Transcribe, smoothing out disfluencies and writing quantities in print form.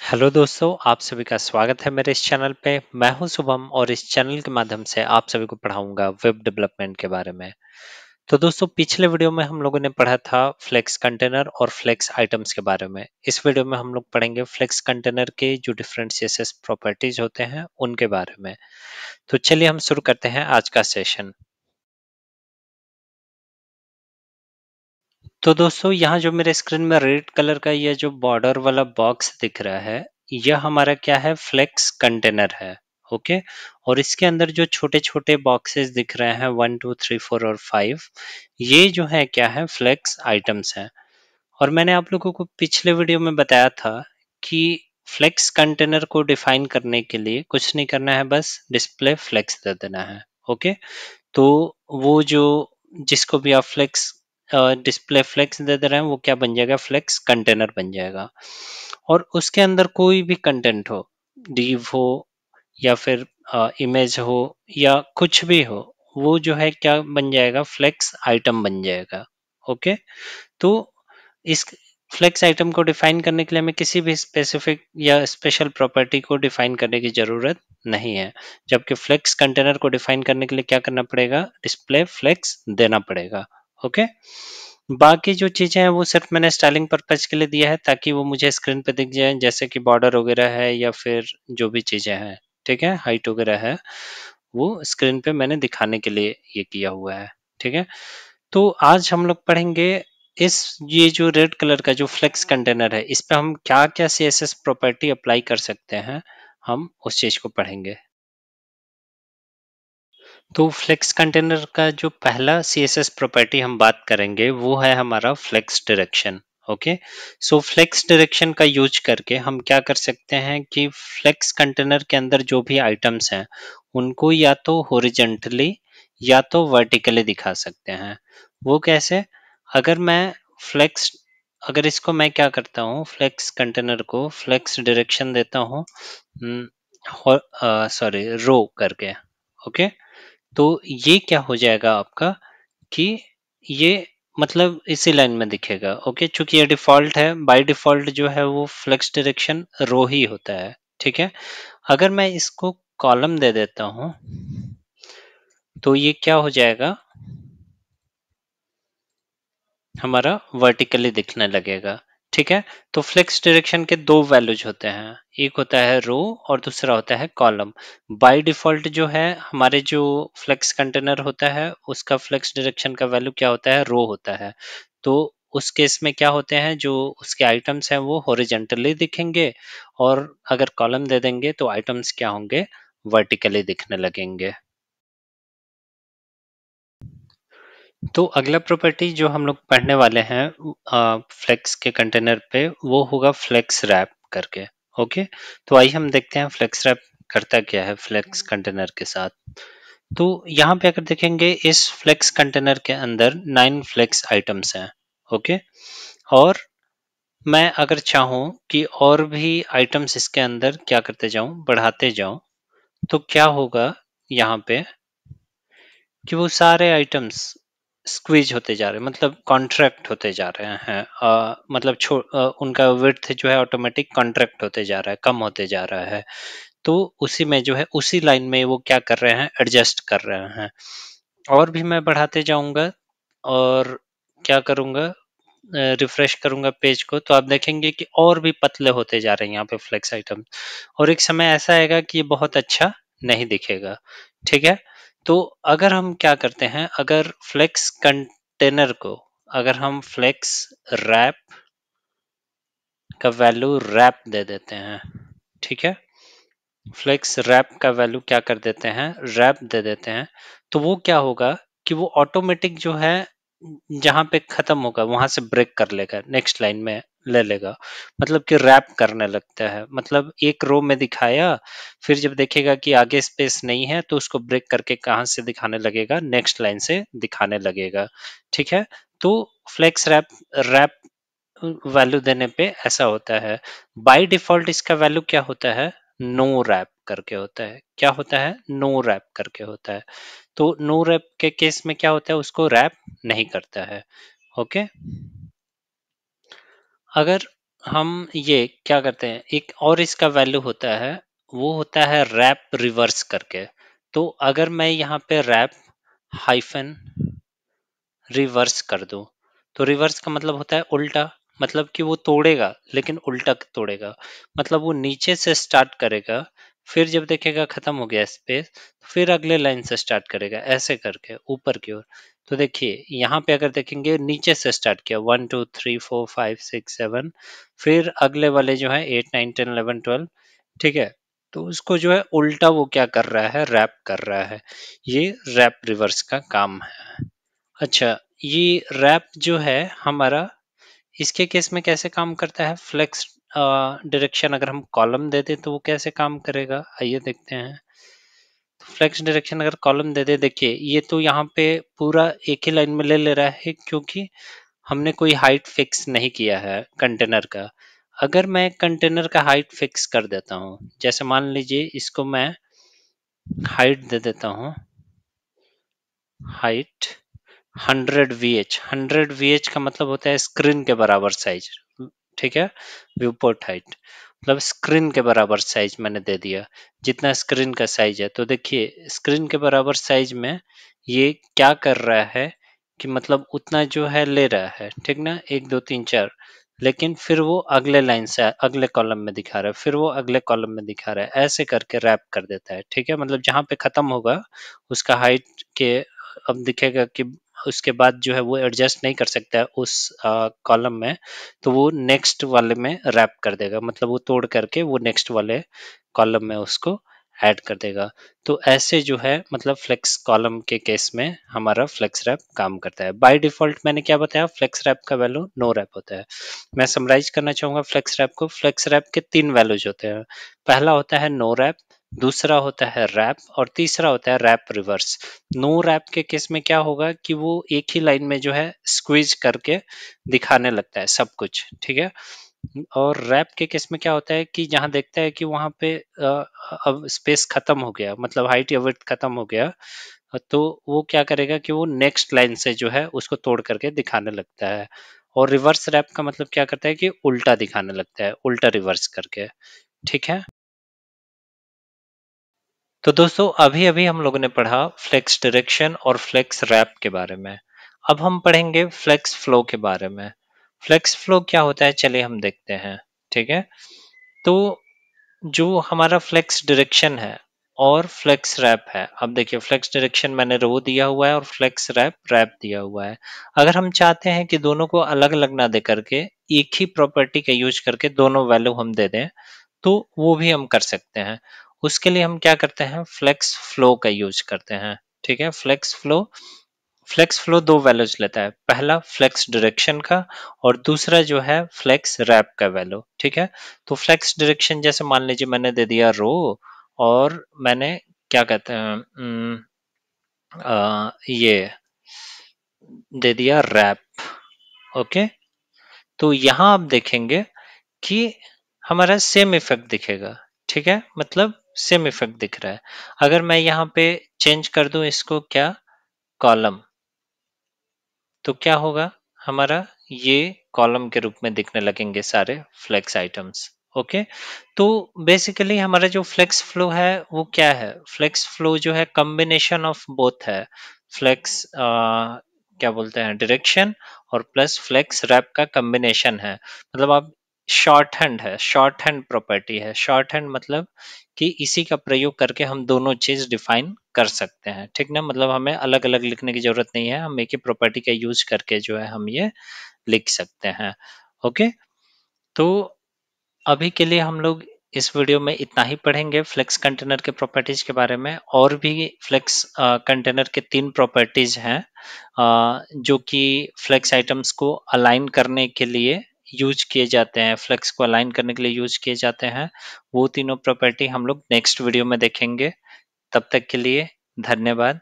Hello दोस्तों, आप सभी का स्वागत है मेरे इस चैनल पे। मैं हूं शुभम और इस चैनल के माध्यम से आप सभी को पढ़ाऊंगा वेब डेवलपमेंट के बारे में। तो दोस्तों, पिछले वीडियो में हम लोगों ने पढ़ा था फ्लेक्स कंटेनर और फ्लेक्स आइटम्स के बारे में। इस वीडियो में हम लोग पढ़ेंगे फ्लेक्स कंटेनर के जो डिफरेंट सीएसएस प्रॉपर्टीज होते हैं उनके बारे में। तो चलिए हम शुरू करते हैं आज का सेशन। तो दोस्तों, यहाँ जो मेरे स्क्रीन में रेड कलर का ये जो बॉर्डर वाला बॉक्स दिख रहा है, यह हमारा क्या है, फ्लेक्स कंटेनर है। ओके। और इसके अंदर जो छोटे छोटे बॉक्सेस दिख रहे हैं 1 2 3 4 और 5, ये जो है क्या है, फ्लेक्स आइटम्स हैं। और मैंने आप लोगों को पिछले वीडियो में बताया था कि फ्लेक्स कंटेनर को डिफाइन करने के लिए कुछ नहीं करना है, बस डिस्प्ले फ्लेक्स दे देना है। ओके। तो वो जो जिसको भी आप फ्लेक्स डिस्प्ले फ्लेक्स दे दे रहे हैं, वो क्या बन जाएगा, फ्लेक्स कंटेनर बन जाएगा। और उसके अंदर कोई भी कंटेंट हो, div हो या फिर इमेज हो या कुछ भी हो, वो जो है क्या बन जाएगा, फ्लेक्स आइटम बन जाएगा। ओके। तो इस फ्लेक्स आइटम को डिफाइन करने के लिए हमें किसी भी स्पेसिफिक या स्पेशल प्रॉपर्टी को डिफाइन करने की जरूरत नहीं है। जबकि फ्लेक्स कंटेनर को डिफाइन करने के लिए क्या करना पड़ेगा, डिस्प्ले फ्लेक्स देना पड़ेगा। ओके। बाकी जो चीजें हैं वो सिर्फ मैंने स्टाइलिंग पर्पज के लिए दिया है, ताकि वो मुझे स्क्रीन पे दिख जाए, जैसे कि बॉर्डर वगैरह है या फिर जो भी चीजें हैं। ठीक है, हाइट वगैरह है, वो स्क्रीन पे मैंने दिखाने के लिए ये किया हुआ है। ठीक है। तो आज हम लोग पढ़ेंगे इस ये जो रेड कलर का जो फ्लेक्स कंटेनर है, इस पे हम क्या क्या सीएसएस प्रॉपर्टी अप्लाई कर सकते हैं, हम उस चीज को पढ़ेंगे। तो फ्लेक्स कंटेनर का जो पहला सीएसएस प्रॉपर्टी हम बात करेंगे वो है हमारा फ्लेक्स डायरेक्शन। ओके। सो फ्लेक्स डायरेक्शन का यूज करके हम क्या कर सकते हैं कि फ्लेक्स कंटेनर के अंदर जो भी आइटम्स हैं उनको या तो हॉरिजॉन्टली या तो वर्टिकली दिखा सकते हैं। वो कैसे, अगर मैं फ्लेक्स अगर इसको मैं क्या करता हूँ, फ्लेक्स कंटेनर को फ्लेक्स डायरेक्शन देता हूँ, सॉरी, रो करके। ओके। तो ये क्या हो जाएगा आपका कि ये मतलब इसी लाइन में दिखेगा। ओके। चूंकि ये डिफॉल्ट है, बाय डिफॉल्ट जो है वो फ्लेक्स डायरेक्शन रो ही होता है। ठीक है। अगर मैं इसको कॉलम दे देता हूं, तो ये क्या हो जाएगा, हमारा वर्टिकली दिखने लगेगा। ठीक है। तो फ्लेक्स डायरेक्शन के दो वैल्यूज होते हैं, एक होता है रो और दूसरा होता है कॉलम। बाय डिफॉल्ट जो है हमारे जो फ्लेक्स कंटेनर होता है उसका फ्लेक्स डायरेक्शन का वैल्यू क्या होता है, रो होता है। तो उस केस में क्या होते हैं, जो उसके आइटम्स हैं वो हॉरिजॉन्टली दिखेंगे, और अगर कॉलम दे देंगे तो आइटम्स क्या होंगे, वर्टिकली दिखने लगेंगे। तो अगला प्रॉपर्टी जो हम लोग पढ़ने वाले हैं फ्लेक्स के कंटेनर पे, वो होगा फ्लेक्स रैप करके। ओके। तो आइए हम देखते हैं फ्लेक्स रैप करता क्या है फ्लेक्स कंटेनर के साथ। तो यहाँ पे अगर देखेंगे, इस फ्लेक्स कंटेनर के अंदर 9 फ्लेक्स आइटम्स हैं। ओके। और मैं अगर चाहूँ कि और भी आइटम्स इसके अंदर क्या करते जाऊं, बढ़ाते जाऊं, तो क्या होगा यहाँ पे कि वो सारे आइटम्स स्क्वीज होते जा रहे हैं, मतलब कॉन्ट्रैक्ट होते जा रहे हैं। मतलब उनका विड्थ जो है ऑटोमेटिक कॉन्ट्रैक्ट होते जा रहा है, कम होते जा रहा है। तो उसी में जो है उसी लाइन में वो क्या कर रहे हैं, एडजस्ट कर रहे हैं। और भी मैं बढ़ाते जाऊंगा और क्या करूंगा, रिफ्रेश करूंगा पेज को, तो आप देखेंगे कि और भी पतले होते जा रहे हैं यहाँ पे फ्लेक्स आइटम। और एक समय ऐसा आएगा कि ये बहुत अच्छा नहीं दिखेगा। ठीक है। तो अगर हम क्या करते हैं, अगर फ्लेक्स कंटेनर को अगर हम फ्लेक्स रैप का वैल्यू रैप दे देते हैं, ठीक है, फ्लेक्स रैप का वैल्यू क्या कर देते हैं, रैप दे देते हैं, तो वो क्या होगा कि वो ऑटोमेटिक जो है जहां पे खत्म होगा वहां से ब्रेक कर लेगा, नेक्स्ट लाइन में ले लेगा। मतलब कि रैप करने लगता है, मतलब एक रो में दिखाया, फिर जब देखेगा कि आगे स्पेस नहीं है तो उसको ब्रेक करके कहाँ से दिखाने लगेगा, नेक्स्ट लाइन से दिखाने लगेगा। ठीक है। तो फ्लेक्स रैप रैप वैल्यू देने पे ऐसा होता है। बाय डिफॉल्ट इसका वैल्यू क्या होता है, नो रैप करके होता है। क्या होता है, नो रैप करके होता है। तो नो रैप के केस में क्या होता है, उसको रैप नहीं करता है। ओके। अगर हम ये क्या करते हैं, एक और इसका वैल्यू होता है, वो होता है रैप रिवर्स करके। तो अगर मैं यहाँ पे रैप हाइफन रिवर्स कर दूं, तो रिवर्स का मतलब होता है उल्टा, मतलब कि वो तोड़ेगा लेकिन उल्टा तोड़ेगा। मतलब वो नीचे से स्टार्ट करेगा, फिर जब देखेगा खत्म हो गया स्पेस, तो फिर अगले लाइन से स्टार्ट करेगा ऐसे करके ऊपर की ओर। तो देखिए यहाँ पे अगर देखेंगे नीचे से स्टार्ट किया 1 2 3 4 5 6 7, फिर अगले वाले जो है 8 9 10 11 12, ठीक है। तो उसको जो है उल्टा वो क्या कर रहा है, रैप कर रहा है। ये रैप रिवर्स का काम है। अच्छा, ये रैप जो है हमारा, इसके केस में कैसे काम करता है, फ्लेक्स डायरेक्शन अगर हम कॉलम दे दें तो वो कैसे काम करेगा, आइए देखते हैं। तो फ्लेक्स डायरेक्शन अगर कॉलम दे दे, देखिए ये तो यहाँ पे पूरा एक ही लाइन में ले ले रहा है, क्योंकि हमने कोई हाइट फिक्स नहीं किया है कंटेनर का। अगर मैं कंटेनर का हाइट फिक्स कर देता हूँ, जैसे मान लीजिए इसको मैं हाइट दे देता हूँ, हाइट 100 VH। 100 VH का मतलब होता है स्क्रीन के बराबर साइज, ठीक है। व्यू पोर्ट हाइट मतलब स्क्रीन के बराबर साइज मैंने दे दिया, जितना स्क्रीन का साइज है। तो देखिए स्क्रीन के बराबर साइज में ये क्या कर रहा है कि मतलब उतना जो है ले रहा है, ठीक ना, 1 2 3 4। लेकिन फिर वो अगले लाइन से अगले कॉलम में दिखा रहा है, फिर वो अगले कॉलम में दिखा रहा है, ऐसे करके रैप कर देता है, ठीक है। मतलब जहां पे खत्म होगा उसका हाइट के, अब दिखेगा कि उसके बाद जो है वो एडजस्ट नहीं कर सकता है उस कॉलम में, तो वो नेक्स्ट वाले में रैप कर देगा, मतलब वो तोड़ करके वो नेक्स्ट वाले कॉलम में उसको ऐड कर देगा। तो ऐसे जो है मतलब फ्लेक्स कॉलम के केस में हमारा फ्लेक्स रैप काम करता है। बाय डिफॉल्ट मैंने क्या बताया, फ्लेक्स रैप का वैल्यू नो रैप होता है। मैं समराइज करना चाहूंगा फ्लेक्स रैप को। फ्लेक्स रैप के 3 वैल्यूज होते हैं। पहला होता है नो रैप, दूसरा होता है रैप, और तीसरा होता है रैप रिवर्स। नो रैप के केस में क्या होगा कि वो एक ही लाइन में जो है स्क्वीज करके दिखाने लगता है सब कुछ, ठीक है। और रैप के केस में क्या होता है कि जहां देखता है कि वहां पे अब स्पेस खत्म हो गया, मतलब हाइट या विड्थ खत्म हो गया, तो वो क्या करेगा कि वो नेक्स्ट लाइन से जो है उसको तोड़ करके दिखाने लगता है। और रिवर्स रैप का मतलब क्या करता है कि उल्टा दिखाने लगता है, उल्टा रिवर्स करके, ठीक है। तो दोस्तों अभी अभी हम लोगों ने पढ़ा फ्लेक्स डायरेक्शन और फ्लेक्स रैप के बारे में। अब हम पढ़ेंगे फ्लेक्स फ्लो के बारे में। फ्लेक्स फ्लो क्या होता है, चलिए हम देखते हैं, ठीक है। तो जो हमारा फ्लेक्स डायरेक्शन है और फ्लेक्स रैप है, अब देखिए फ्लेक्स डायरेक्शन मैंने रो दिया हुआ है और फ्लेक्स रैप रैप दिया हुआ है। अगर हम चाहते हैं कि दोनों को अलग अलग ना दे करके एक ही प्रॉपर्टी का यूज करके दोनों वैल्यू हम दे दें, तो वो भी हम कर सकते हैं। उसके लिए हम क्या करते हैं, फ्लेक्स फ्लो का यूज करते हैं, ठीक है। फ्लेक्स फ्लो 2 वैल्यूज लेता है, पहला फ्लेक्स डायरेक्शन का और दूसरा जो है फ्लेक्स रैप का वैल्यू, ठीक है। तो फ्लेक्स डायरेक्शन जैसे मान लीजिए मैंने दे दिया रो, और मैंने क्या कहते हैं ये दे दिया रैप, ओके। तो यहाँ आप देखेंगे कि हमारा सेम इफेक्ट दिखेगा, ठीक है, मतलब सेम इफेक्ट दिख रहा है। अगर मैं यहाँ पे चेंज कर दूं इसको क्या, कॉलम, तो क्या होगा, हमारा ये कॉलम के रूप में दिखने लगेंगे सारे फ्लेक्स आइटम्स, ओके। तो बेसिकली हमारा जो फ्लेक्स फ्लो है वो क्या है, फ्लेक्स फ्लो जो है कॉम्बिनेशन ऑफ बोथ है, फ्लेक्स क्या बोलते हैं डायरेक्शन और प्लस फ्लेक्स रैप का कॉम्बिनेशन है। मतलब आप शॉर्ट हैंड है, शॉर्ट हैंड प्रॉपर्टी है, शॉर्ट हैंड मतलब कि इसी का प्रयोग करके हम दोनों चीज डिफाइन कर सकते हैं, ठीक ना। मतलब हमें अलग अलग लिखने की जरूरत नहीं है, हम एक ही प्रॉपर्टी का यूज करके जो है हम ये लिख सकते हैं, ओके। तो अभी के लिए हम लोग इस वीडियो में इतना ही पढ़ेंगे फ्लेक्स कंटेनर के प्रॉपर्टीज के बारे में। और भी फ्लेक्स कंटेनर के 3 प्रॉपर्टीज हैं जो कि फ्लेक्स आइटम्स को अलाइन करने के लिए यूज किए जाते हैं, फ्लेक्स को अलाइन करने के लिए यूज किए जाते हैं। वो तीनों प्रॉपर्टी हम लोग नेक्स्ट वीडियो में देखेंगे। तब तक के लिए धन्यवाद।